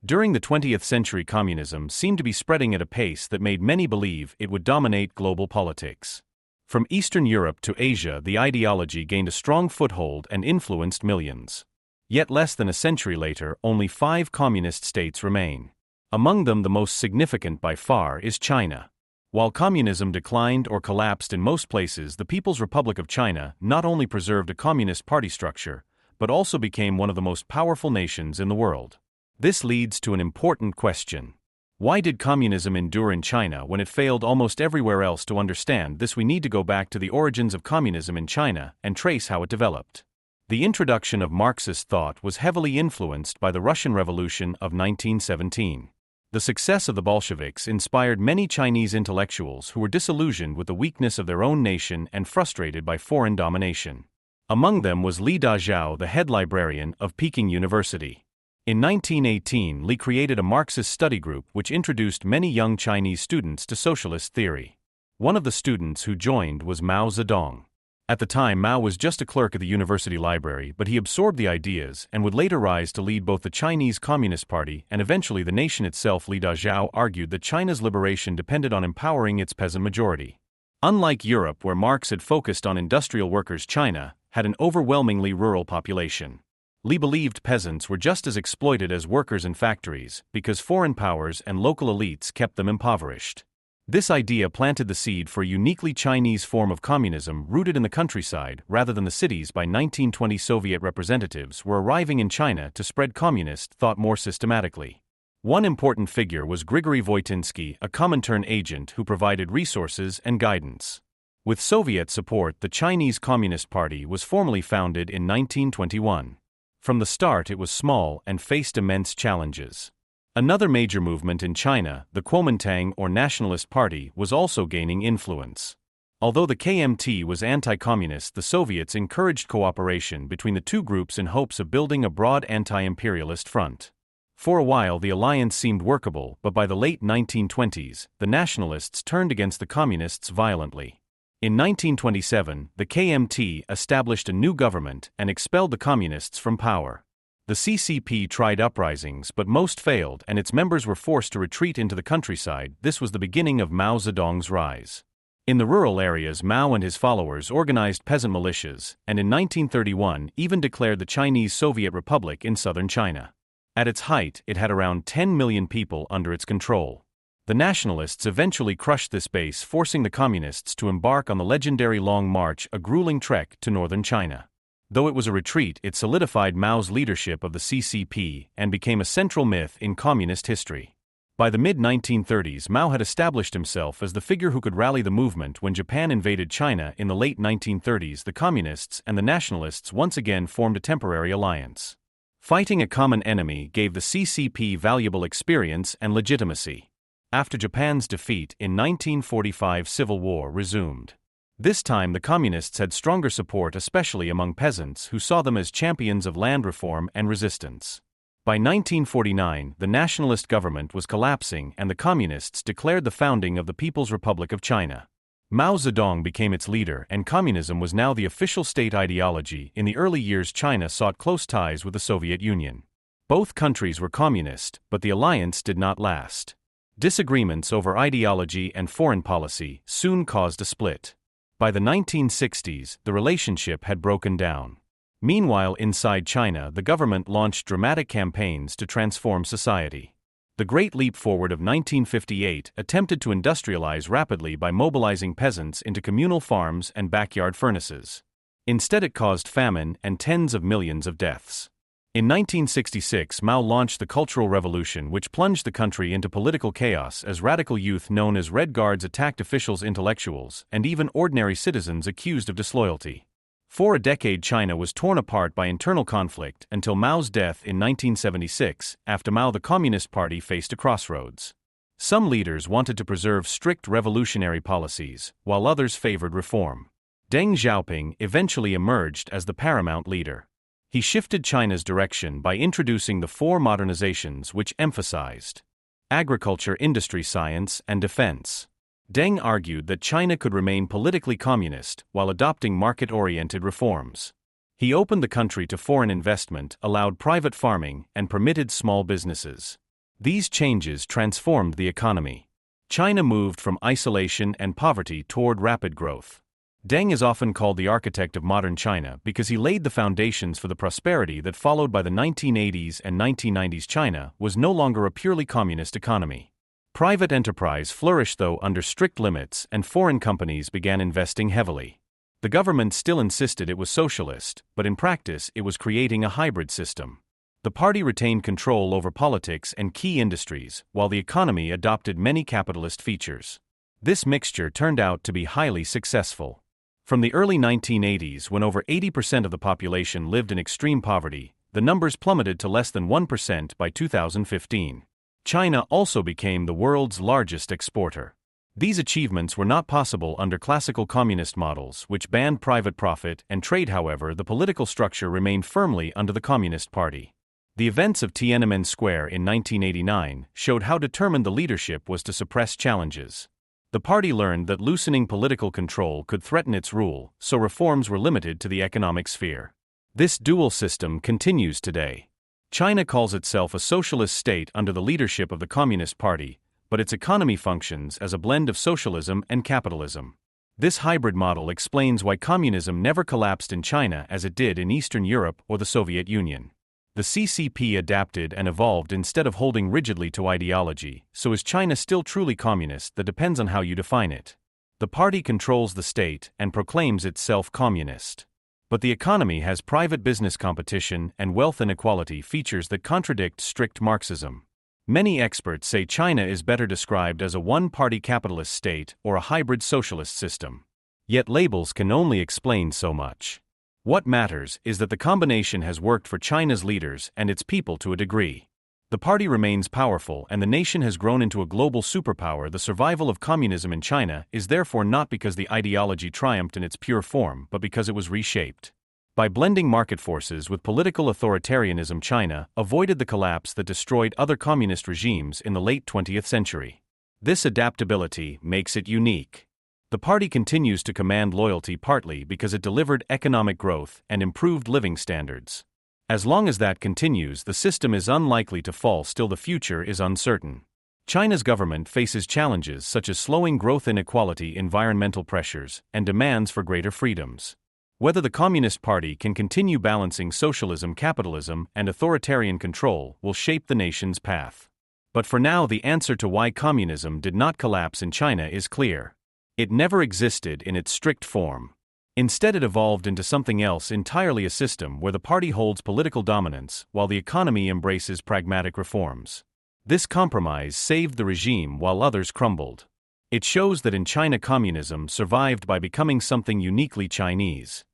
During the 20th century, communism seemed to be spreading at a pace that made many believe it would dominate global politics. From Eastern Europe to Asia, the ideology gained a strong foothold and influenced millions. Yet less than a century later, only 5 communist states remain. Among them, the most significant by far is China. While communism declined or collapsed in most places, the People's Republic of China not only preserved a communist party structure, but also became one of the most powerful nations in the world. This leads to an important question. Why did communism endure in China when it failed almost everywhere else? To understand this, we need to go back to the origins of communism in China and trace how it developed. The introduction of Marxist thought was heavily influenced by the Russian Revolution of 1917. The success of the Bolsheviks inspired many Chinese intellectuals who were disillusioned with the weakness of their own nation and frustrated by foreign domination. Among them was Li Dazhao, the head librarian of Peking University. In 1918, Li created a Marxist study group which introduced many young Chinese students to socialist theory. One of the students who joined was Mao Zedong. At the time, Mao was just a clerk at the university library, but he absorbed the ideas and would later rise to lead both the Chinese Communist Party and eventually the nation itself. Li Dazhao argued that China's liberation depended on empowering its peasant majority. Unlike Europe, where Marx had focused on industrial workers, China had an overwhelmingly rural population. Li believed peasants were just as exploited as workers in factories because foreign powers and local elites kept them impoverished. This idea planted the seed for a uniquely Chinese form of communism rooted in the countryside rather than the cities. By 1920, Soviet representatives were arriving in China to spread communist thought more systematically. One important figure was Grigory Voitinsky, a Comintern agent who provided resources and guidance. With Soviet support, the Chinese Communist Party was formally founded in 1921. From the start, it was small and faced immense challenges. Another major movement in China, the Kuomintang or Nationalist Party, was also gaining influence. Although the KMT was anti-communist, the Soviets encouraged cooperation between the two groups in hopes of building a broad anti-imperialist front. For a while, the alliance seemed workable, but by the late 1920s, the Nationalists turned against the Communists violently. In 1927, the KMT established a new government and expelled the Communists from power. The CCP tried uprisings, but most failed and its members were forced to retreat into the countryside. This was the beginning of Mao Zedong's rise. In the rural areas, Mao and his followers organized peasant militias, and in 1931 even declared the Chinese Soviet Republic in southern China. At its height, it had around 10 million people under its control. The Nationalists eventually crushed this base, forcing the Communists to embark on the legendary Long March, a grueling trek to northern China. Though it was a retreat, it solidified Mao's leadership of the CCP and became a central myth in communist history. By the mid-1930s, Mao had established himself as the figure who could rally the movement. When Japan invaded China in the late 1930s, the Communists and the Nationalists once again formed a temporary alliance. Fighting a common enemy gave the CCP valuable experience and legitimacy. After Japan's defeat in 1945, civil war resumed. This time the Communists had stronger support, especially among peasants who saw them as champions of land reform and resistance. By 1949, the nationalist government was collapsing and the Communists declared the founding of the People's Republic of China. Mao Zedong became its leader and communism was now the official state ideology. In the early years, China sought close ties with the Soviet Union. Both countries were communist, but the alliance did not last. Disagreements over ideology and foreign policy soon caused a split. By the 1960s, the relationship had broken down. Meanwhile, inside China, the government launched dramatic campaigns to transform society. The Great Leap Forward of 1958 attempted to industrialize rapidly by mobilizing peasants into communal farms and backyard furnaces. Instead, it caused famine and tens of millions of deaths. In 1966, Mao launched the Cultural Revolution, which plunged the country into political chaos as radical youth known as Red Guards attacked officials, intellectuals, and even ordinary citizens accused of disloyalty. For a decade, China was torn apart by internal conflict until Mao's death in 1976. After Mao, the Communist Party faced a crossroads. Some leaders wanted to preserve strict revolutionary policies, while others favored reform. Deng Xiaoping eventually emerged as the paramount leader. He shifted China's direction by introducing the 4 modernizations which emphasized agriculture, industry, science, and defense. Deng argued that China could remain politically communist while adopting market-oriented reforms. He opened the country to foreign investment, allowed private farming, and permitted small businesses. These changes transformed the economy. China moved from isolation and poverty toward rapid growth. Deng is often called the architect of modern China because he laid the foundations for the prosperity that followed. By the 1980s and 1990s. China was no longer a purely communist economy. Private enterprise flourished, though, under strict limits, and foreign companies began investing heavily. The government still insisted it was socialist, but in practice it was creating a hybrid system. The party retained control over politics and key industries, while the economy adopted many capitalist features. This mixture turned out to be highly successful. From the early 1980s, when over 80% of the population lived in extreme poverty, the numbers plummeted to less than 1% by 2015. China also became the world's largest exporter. These achievements were not possible under classical communist models, which banned private profit and trade. However, the political structure remained firmly under the Communist Party. The events of Tiananmen Square in 1989 showed how determined the leadership was to suppress challenges. The party learned that loosening political control could threaten its rule, so reforms were limited to the economic sphere. This dual system continues today. China calls itself a socialist state under the leadership of the Communist Party, but its economy functions as a blend of socialism and capitalism. This hybrid model explains why communism never collapsed in China as it did in Eastern Europe or the Soviet Union. The CCP adapted and evolved instead of holding rigidly to ideology, so is China still truly communist? That depends on how you define it. The party controls the state and proclaims itself communist. But the economy has private business competition and wealth inequality features that contradict strict Marxism. Many experts say China is better described as a one-party capitalist state or a hybrid socialist system. Yet labels can only explain so much. What matters is that the combination has worked for China's leaders and its people to a degree. The party remains powerful and the nation has grown into a global superpower. The survival of communism in China is therefore not because the ideology triumphed in its pure form, but because it was reshaped. By blending market forces with political authoritarianism, China avoided the collapse that destroyed other communist regimes in the late 20th century. This adaptability makes it unique. The party continues to command loyalty partly because it delivered economic growth and improved living standards. As long as that continues, the system is unlikely to fall. Still, the future is uncertain. China's government faces challenges such as slowing growth, inequality, environmental pressures, and demands for greater freedoms. Whether the Communist Party can continue balancing socialism, capitalism, and authoritarian control will shape the nation's path. But for now, the answer to why communism did not collapse in China is clear. It never existed in its strict form. Instead, it evolved into something else entirely: a system where the party holds political dominance while the economy embraces pragmatic reforms. This compromise saved the regime while others crumbled. It shows that in China, communism survived by becoming something uniquely Chinese.